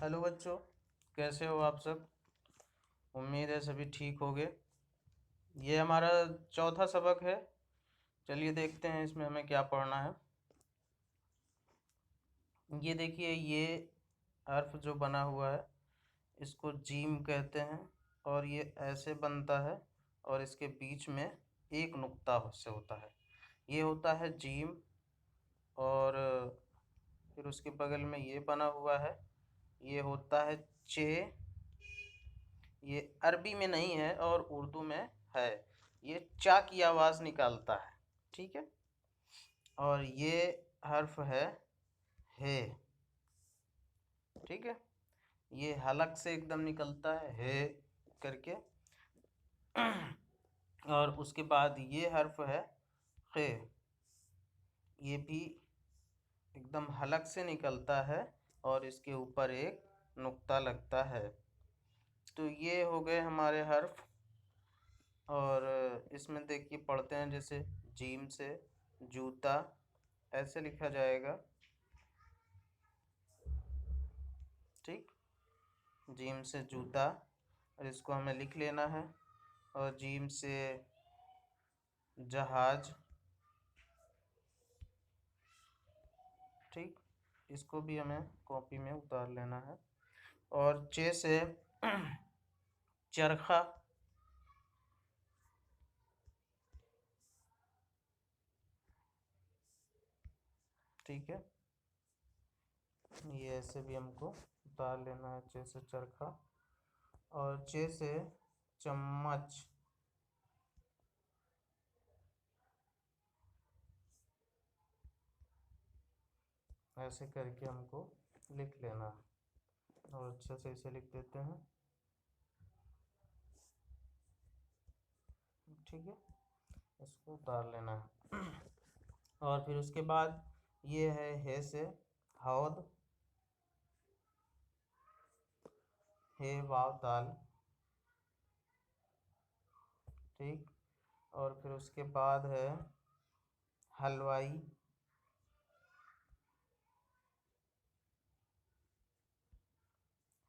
Hello बच्चों, कैसे हो आप सब। उम्मीद है सभी ठीक होंगे। ये हमारा चौथा सबक है। चलिए देखते हैं इसमें हमें क्या पढ़ना है। ये देखिए, ये हर्फ जो बना हुआ है इसको जीम कहते हैं और ये ऐसे बनता है और इसके बीच में एक नुक्ता से होता है। ये होता है जीम। और फिर उसके बगल में ये बना हुआ है, ये होता है चे। ये अरबी में नहीं है और उर्दू में है। ये चा की आवाज़ निकालता है। ठीक है। और ये हर्फ है हे। ठीक है। ये हलक से एकदम निकलता है हे करके। और उसके बाद ये हर्फ है खे। ये भी एकदम हलक से निकलता है और इसके ऊपर एक नुक्ता लगता है। तो ये हो गए हमारे हर्फ। और इसमें देखिए पढ़ते हैं, जैसे जीम से जूता ऐसे लिखा जाएगा। ठीक। जीम से जूता, और इसको हमें लिख लेना है। और जीम से जहाज। ठीक। इसको भी हमें कॉपी में उतार लेना है। और चे से चरखा। ठीक है। ये ऐसे भी हमको उतार लेना है, चे से चरखा। और चे से चम्मच। ऐसे करके हमको लिख लेना है और अच्छे से इसे लिख देते हैं। ठीक है। इसको उतार लेना है। और फिर उसके बाद ये है हे से हौद। हे वाव दाल। ठीक। और फिर उसके बाद है हलवाई।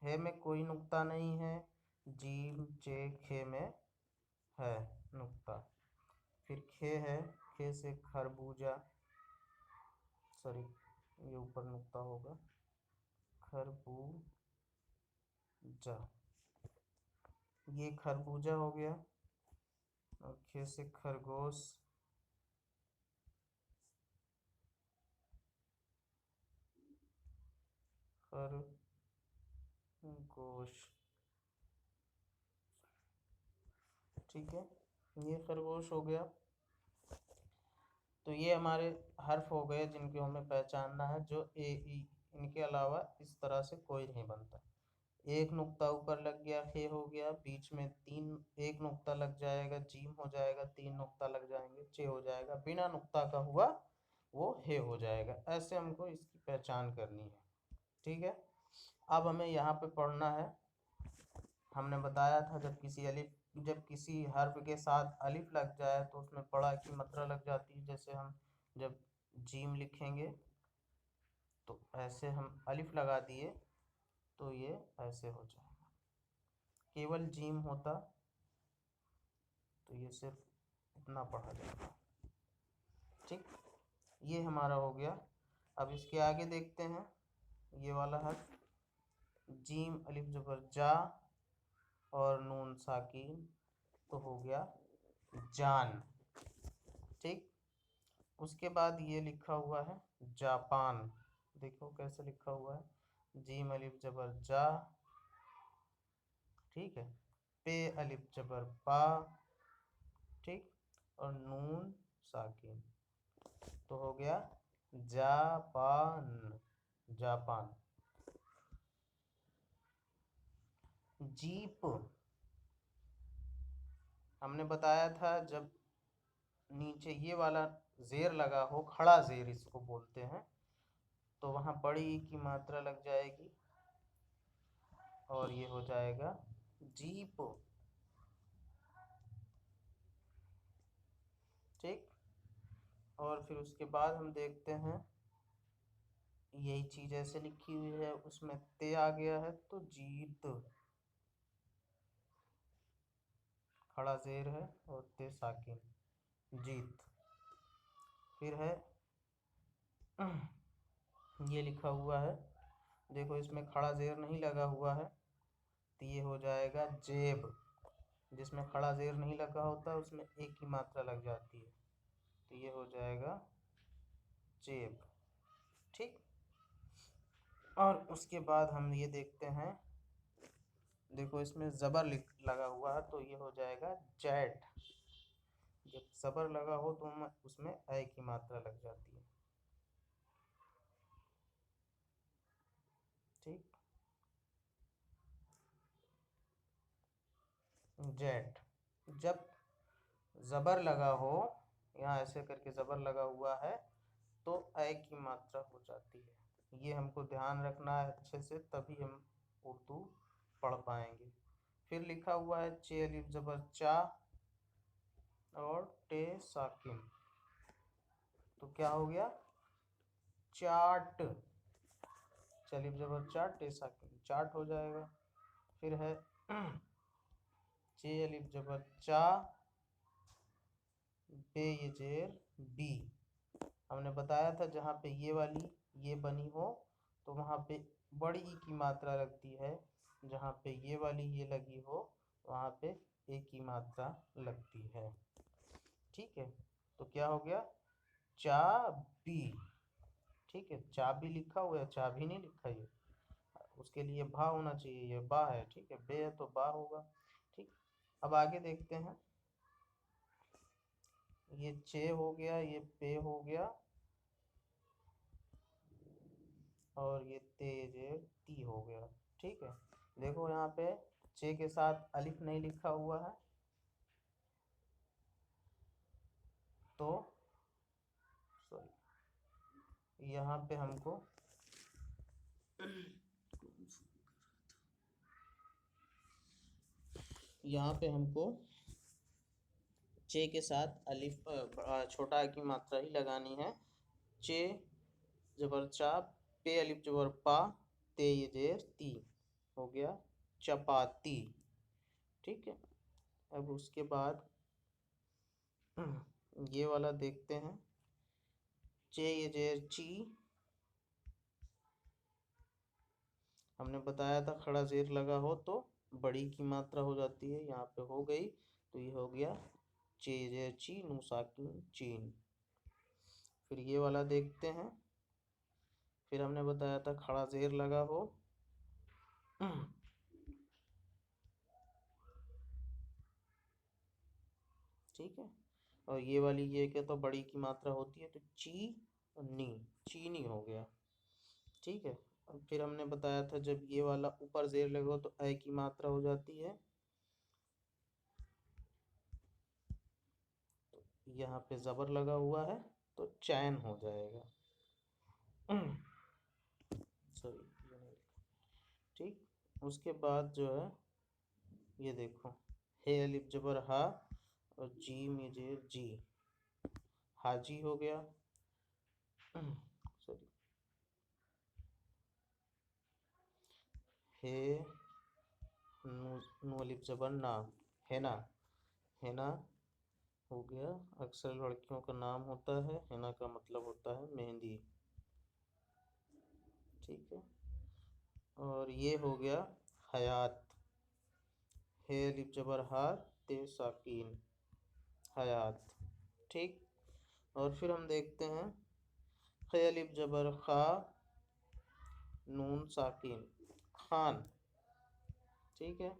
हे में कोई नुक्ता नहीं है, जीम चे खे में है नुक्ता। फिर खे है, खे से खरबूजा। सॉरी, ये ऊपर नुक्ता होगा, खरबूजा। ये खरबूजा हो गया। और खे से खरगोश। खरगोश। ठीक है। ये खरगोश हो गया। तो ये हमारे हर्फ हो गए जिनको हमें पहचानना है, जो ए ई, इनके अलावा इस तरह से कोई नहीं बनता। एक नुक्ता ऊपर लग गया, हे हो गया। बीच में तीन, एक नुक्ता लग जाएगा, जीम हो जाएगा। तीन नुक्ता लग जाएंगे, चे हो जाएगा। बिना नुक्ता का हुआ वो हे हो जाएगा। ऐसे हमको इसकी पहचान करनी है। ठीक है। अब हमें यहाँ पे पढ़ना है। हमने बताया था जब किसी हर्फ के साथ अलिफ लग जाए तो उसमें पढ़ा की मात्रा लग जाती है। जैसे हम जब जीम लिखेंगे तो ऐसे हम अलिफ लगा दिए तो ये ऐसे हो जाएगा। केवल जीम होता तो ये सिर्फ इतना पढ़ा जाएगा। ठीक। ये हमारा हो गया। अब इसके आगे देखते हैं। ये वाला हर्फ जीम अलिफ जबर जा और नून साकिन, तो हो गया जान। ठीक। उसके बाद ये लिखा हुआ है जापान। देखो कैसे लिखा हुआ है, जीम अलिफ जबर जा। ठीक है। पे अलिफ जबर पा। ठीक। और नून साकिन, तो हो गया जापान। जापान। जीप। हमने बताया था जब नीचे ये वाला जेर लगा हो, खड़ा जेर इसको बोलते हैं, तो वहां बड़ी ई की मात्रा लग जाएगी और ये हो जाएगा जीप। ठीक। और फिर उसके बाद हम देखते हैं यही चीज ऐसे लिखी हुई है, उसमें ते आ गया है तो जीत, खड़ा जेर है और ते साकिन, जीत। फिर है ये लिखा हुआ है, देखो इसमें खड़ा जेर नहीं लगा हुआ है तो ये हो जाएगा जेब। जिसमें खड़ा जेर नहीं लगा होता उसमें एक की मात्रा लग जाती है, तो ये हो जाएगा जेब। ठीक। और उसके बाद हम ये देखते हैं, देखो इसमें जबर लगा हुआ है तो ये हो जाएगा जैट। जब जबर लगा हो तो उसमें ऐ की मात्रा लग जाती है। ठीक। जेट। जब जबर लगा हो, यहाँ ऐसे करके जबर लगा हुआ है तो ऐ की मात्रा हो जाती है। ये हमको ध्यान रखना है अच्छे से, तभी हम उर्दू पढ़ पाएंगे। फिर लिखा हुआ है चे अलिफ जबर चा और टे साकिन, तो क्या हो गया चाट। चे अलिफ जबर चाट टे साकिन, चाट हो जाएगा। फिर है चे अलिफ जबर चा बे ये जेर बी। हमने बताया था जहाँ पे ये वाली ये बनी हो तो वहाँ पे बड़ी ई की मात्रा लगती है, जहाँ पे ये वाली ये लगी हो वहाँ पे ए की मात्रा लगती है। ठीक है, तो क्या हो गया चाबी। ठीक है, चाबी लिखा हुआ है, चाबी नहीं लिखा, ये उसके लिए भा होना चाहिए, ये बा है। ठीक है, बे है तो बा होगा। ठीक। अब आगे देखते हैं, ये चे हो गया, ये पे हो गया और ये ते जे ती हो गया। ठीक है, देखो यहाँ पे चे के साथ अलिफ नहीं लिखा हुआ है तो सॉरी, यहाँ पे हमको यहाँ पे हमको चे के साथ अलिफ छोटा की मात्रा ही लगानी है। चे जबर चा पे अलिफ जबर पा ते ये जेर ती हो गया चपाती। ठीक है, अब उसके बाद ये वाला देखते हैं, चे ये जेर ची। हमने बताया था खड़ा जेर लगा हो तो बड़ी की मात्रा हो जाती है, यहाँ पे हो गई तो ये हो गया चे जेर ची नू साकिन चीन। फिर ये वाला देखते हैं, फिर हमने बताया था खड़ा जेर लगा हो ठीक है, और ये वाली ये क्या तो बड़ी की मात्रा होती है तो ची और नी, चीनी हो गया। ठीक है, और फिर हमने बताया था जब ये वाला ऊपर जेर लगा तो ऐ की मात्रा हो जाती है, तो यहाँ पे जबर लगा हुआ है तो चैन हो जाएगा। सॉरी, ठीक। उसके बाद जो है ये देखो, हे अलिफ जबर हा और जी में जेर जी, हाजी हो गया। सॉरी, हे नू अलिफ जबर ना, है ना, है ना हो गया। अक्सर लड़कियों का नाम होता है, हेना का मतलब होता है मेहंदी। ठीक है, और ये हो गया हयात, हे अलिफ जबर हा ते साकीन, हयात। ठीक। और फिर हम देखते हैं खे अलिफ जबर खा नून साकिन, खान। ठीक है,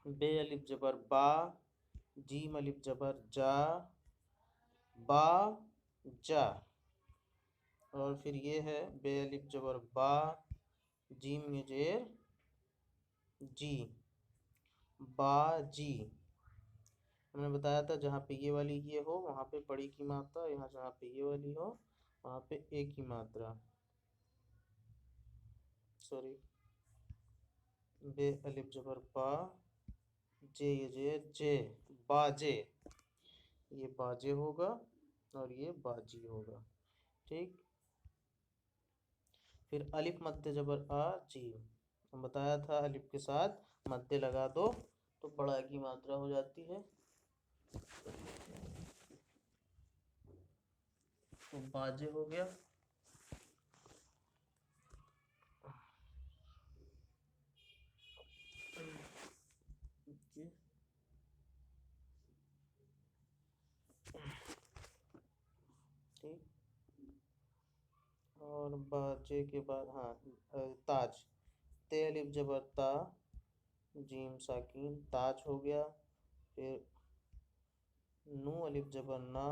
बे अलिफ जबर बा जीम अलिफ जबर जा बा जा। और फिर ये है बे अलिफ जबर बा जीम ये जेर जी, बाजी। हमने बताया था जहाँ पे ये वाली ये हो वहाँ पे बड़ी की मात्रा, यहाँ जहाँ पे ये वाली हो वहाँ पे एक की मात्रा। सॉरी, बे अलिफ जबर बा जे ये जे जे बाजे, ये बाजे होगा और ये बाजी होगा। ठीक। फिर अलिफ मध्य जबर आ जीम, हम बताया था अलिफ के साथ मध्य लगा दो तो बड़ा की मात्रा हो जाती है। तो बाजे हो गया। ठीक। और बाजे के बाद हाँ ताज, ते अलिफ जबर ता जीम साकीन ताज हो गया। फिर नू अलिफ जबर ना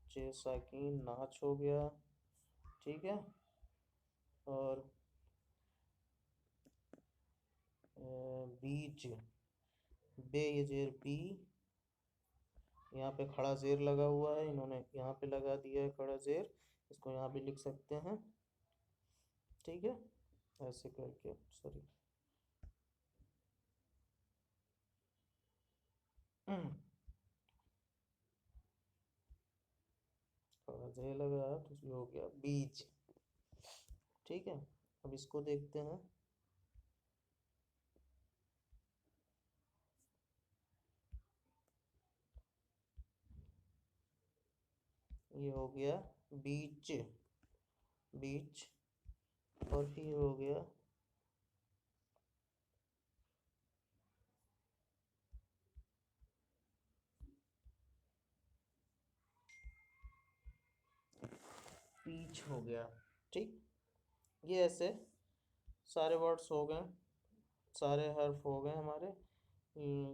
चे साकीन नाच हो गया। ठीक है। और बीच, बे ये जेर बी, यहाँ पे खड़ा जेर लगा हुआ है, इन्होंने यहाँ पे लगा दिया है खड़ा जेर, इसको यहाँ भी लिख सकते हैं। ठीक है, ऐसे करके सॉरी खड़ा जेर लगा तो ये हो गया बीज। ठीक है, अब इसको देखते हैं। ये हो गया बीच, बीच। और फिर हो गया पीच हो गया। ठीक, ये ऐसे सारे वर्ड्स हो गए, सारे हर्फ हो गए हमारे,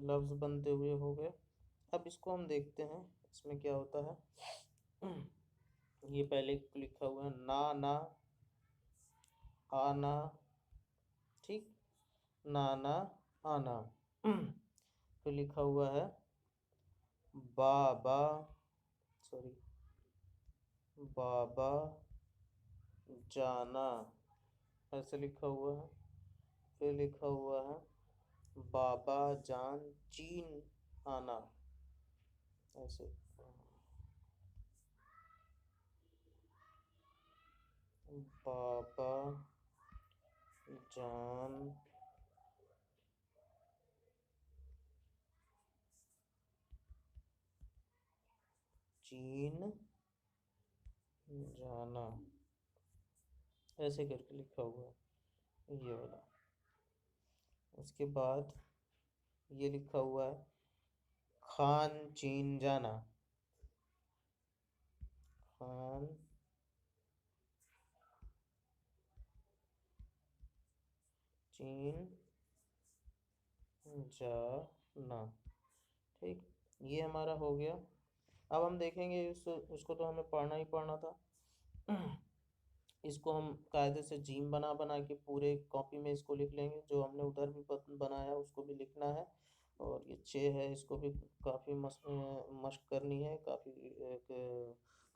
लफ्ज़ बनते हुए हो गए। अब इसको हम देखते हैं इसमें क्या होता है। ये पहले लिखा हुआ है ना ना आना। ठीक, नाना आना। फिर लिखा हुआ है बाबा, सॉरी बाबा जाना, ऐसे लिखा हुआ है। फिर लिखा हुआ है बाबा जान चीन आना, ऐसे। बाबा जान चीन जाना, ऐसे करके लिखा हुआ है ये वाला। उसके बाद ये लिखा हुआ है खान चीन जाना, खान चीन जाना। ठीक, ये हमारा हो गया। अब हम देखेंगे इसको तो हमें पढ़ना ही पढ़ना था। इसको हम कायदे से जीम बना बना के पूरे कॉपी में इसको लिख लेंगे, जो हमने उधर भी बनाया उसको भी लिखना है। और ये चे है इसको भी काफ़ी मशक करनी है, काफ़ी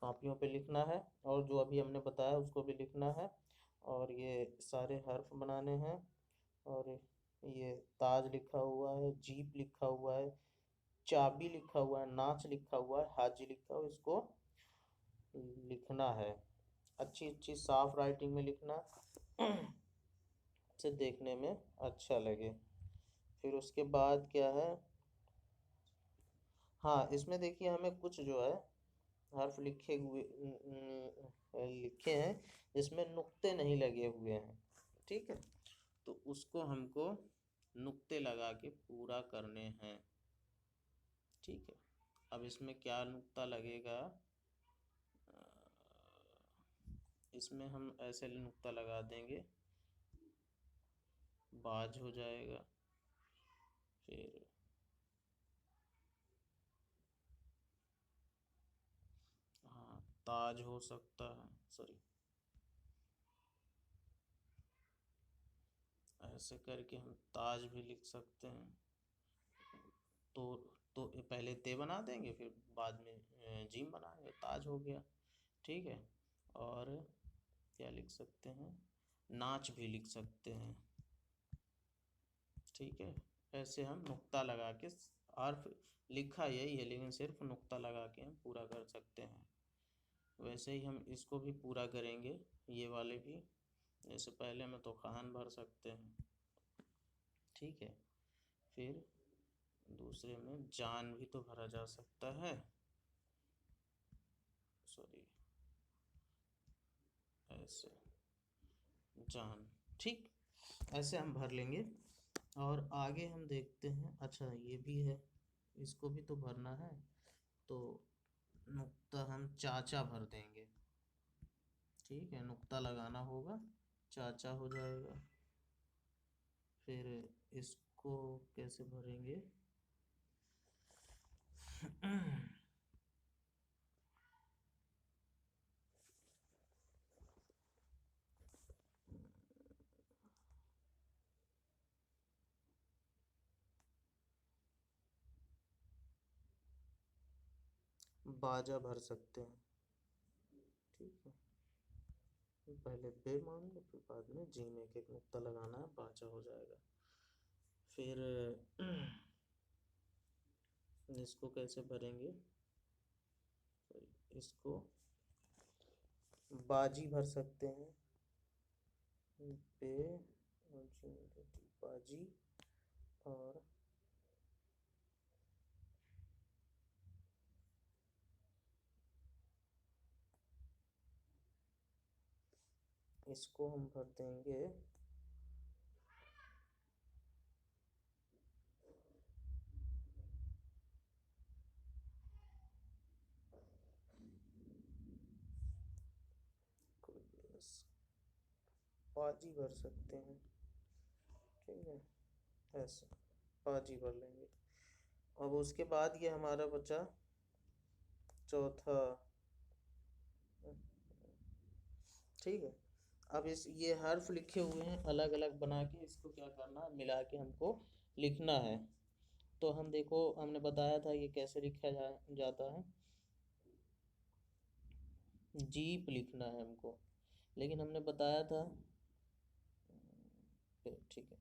कॉपियों पे लिखना है, और जो अभी हमने बताया उसको भी लिखना है। और ये सारे हर्फ बनाने हैं। और ये ताज लिखा हुआ है, जीप लिखा हुआ है, चाबी लिखा हुआ है, नाच लिखा हुआ है, हाजी लिखा हुआ है, इसको लिखना है अच्छी अच्छी साफ राइटिंग में लिखना से देखने में अच्छा लगे। फिर उसके बाद क्या है, हाँ इसमें देखिए हमें कुछ जो है हर्फ लिखे हुए लिखे हैं जिसमें नुक्ते नहीं लगे हुए हैं। ठीक है, तो उसको हमको नुक्ते लगा के पूरा करने हैं। ठीक है, अब इसमें क्या नुक्ता लगेगा, इसमें हम ऐसे नुक्ता लगा देंगे, बाज हो जाएगा। फिर हाँ ताज हो सकता है, सॉरी ऐसे करके हम ताज भी लिख सकते हैं। तो तो पहले ते बना देंगे फिर बाद में जीम बनाएंगे, ताज हो गया। ठीक है, और क्या लिख सकते हैं, नाच भी लिख सकते हैं। ठीक है, ऐसे हम नुक्ता लगा के, और लिखा यही है लेकिन सिर्फ नुक्ता लगा के हम पूरा कर सकते हैं। वैसे ही हम इसको भी पूरा करेंगे, ये वाले भी। जैसे पहले में तो खान भर सकते हैं, ठीक है। फिर दूसरे में जान भी तो भरा जा सकता है, सॉरी, ऐसे जान, ठीक। ऐसे हम भर लेंगे। और आगे हम देखते हैं, अच्छा ये भी है, इसको भी तो भरना है। तो नुक्ता हम चाचा भर देंगे, ठीक है, नुक्ता लगाना होगा, चाचा हो जाएगा। फिर इसको कैसे भरेंगे? बाजा भर सकते हैं, ठीक है। पहले बे मान लो, फिर बाद में जी में एक एक नुक्ता लगाना है, बाजा हो जाएगा। फिर इसको कैसे भरेंगे? इसको बाजी भर सकते हैं, बे और जी, बाजी। और इसको हम भर देंगे बाजी भर सकते हैं, ठीक है, ऐसे बाजी भर लेंगे। अब उसके बाद ये हमारा बचा चौथा, ठीक है। अब इस ये हर्फ लिखे हुए हैं अलग अलग बना के, इसको क्या करना है, मिला के हमको लिखना है। तो हम देखो, हमने बताया था ये कैसे लिखा जाता है, जीप लिखना है हमको, लेकिन हमने बताया था, ठीक है,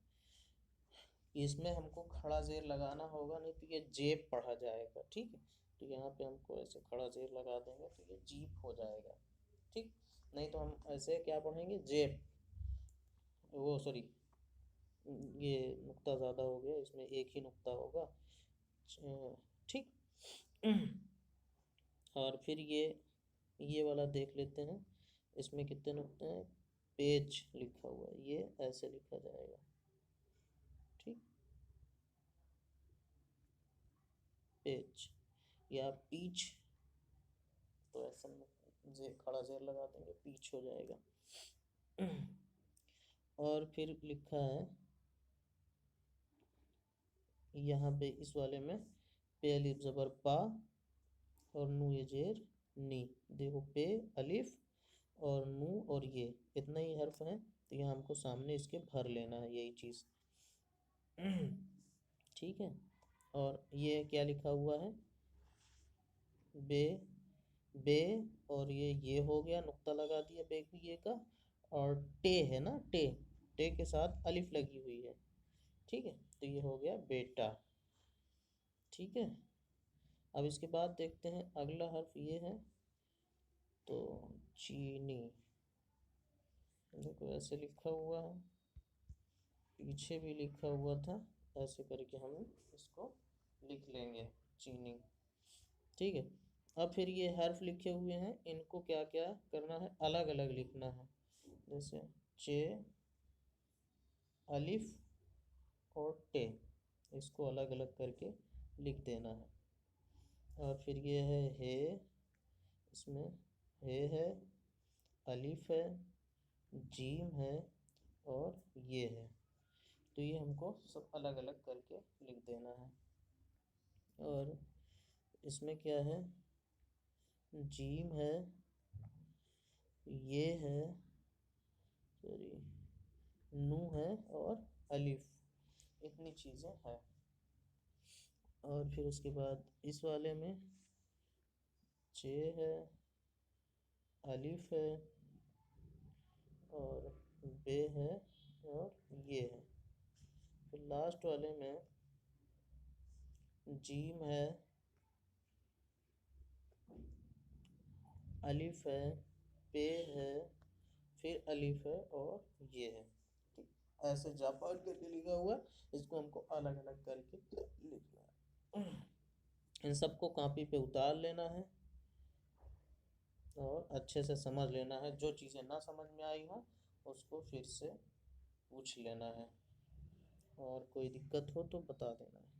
इसमें हमको खड़ा जेर लगाना होगा, नहीं तो ये जेब पढ़ा जाएगा, ठीक है। तो यहाँ पे हमको ऐसे खड़ा जेर लगा देंगे तो ये जीप हो जाएगा, ठीक। नहीं तो हम ऐसे क्या पढ़ेंगे, जेब, वो सॉरी, ये नुक्ता ज़्यादा हो गया, इसमें एक ही नुक्ता होगा, ठीक। और फिर ये वाला देख लेते हैं, इसमें कितने नुक्ते हैं, पेज लिखा हुआ है, ये ऐसे लिखा जाएगा, ठीक, पेज या पीच, तो ऐसे में जे खड़ा जेर लगा देंगे, पीच हो जाएगा। और फिर लिखा है यहाँ पे इस वाले में, पे अलिफ जबर पा और नू ये जेर नी, देखो पे अलिफ और नू और ये इतना ही हर्फ है, तो यहाँ हमको सामने इसके भर लेना है, यही चीज़। ठीक है। और ये क्या लिखा हुआ है, बे, बे, और ये हो गया, नुक्ता लगा दिया बे भी ये का। और टे है ना, टे, टे के साथ अलिफ लगी हुई है, ठीक है, तो ये हो गया बेटा, ठीक है। अब इसके बाद देखते हैं अगला हर्फ ये है, तो चीनी, देखो ऐसे लिखा हुआ है, पीछे भी लिखा हुआ था, ऐसे करके हम इसको लिख लेंगे, चीनी, ठीक है। अब फिर ये हर्फ लिखे हुए हैं, इनको क्या क्या करना है, अलग अलग लिखना है, जैसे चे, अलिफ और टे, इसको अलग अलग करके लिख देना है। और फिर ये है, इसमें है, अलिफ है, जीम है और ये है, तो ये हमको सब अलग अलग करके लिख देना है। और इसमें क्या है, जीम है, ये है, सॉरी, नू है और अलिफ, इतनी चीज़ें हैं। और फिर उसके बाद इस वाले में चे है, अलिफ है और बे है और ये है। फिर लास्ट वाले में जीम है, अलिफ है, पे है, फिर अलिफ है और ये है। ठीक, ऐसे जापान करके लिखा हुआ है, इसको हमको अलग अलग करके लिखना है। इन सबको कॉपी पे उतार लेना है और अच्छे से समझ लेना है। जो चीज़ें ना समझ में आई हो उसको फिर से पूछ लेना है, और कोई दिक्कत हो तो बता देना है।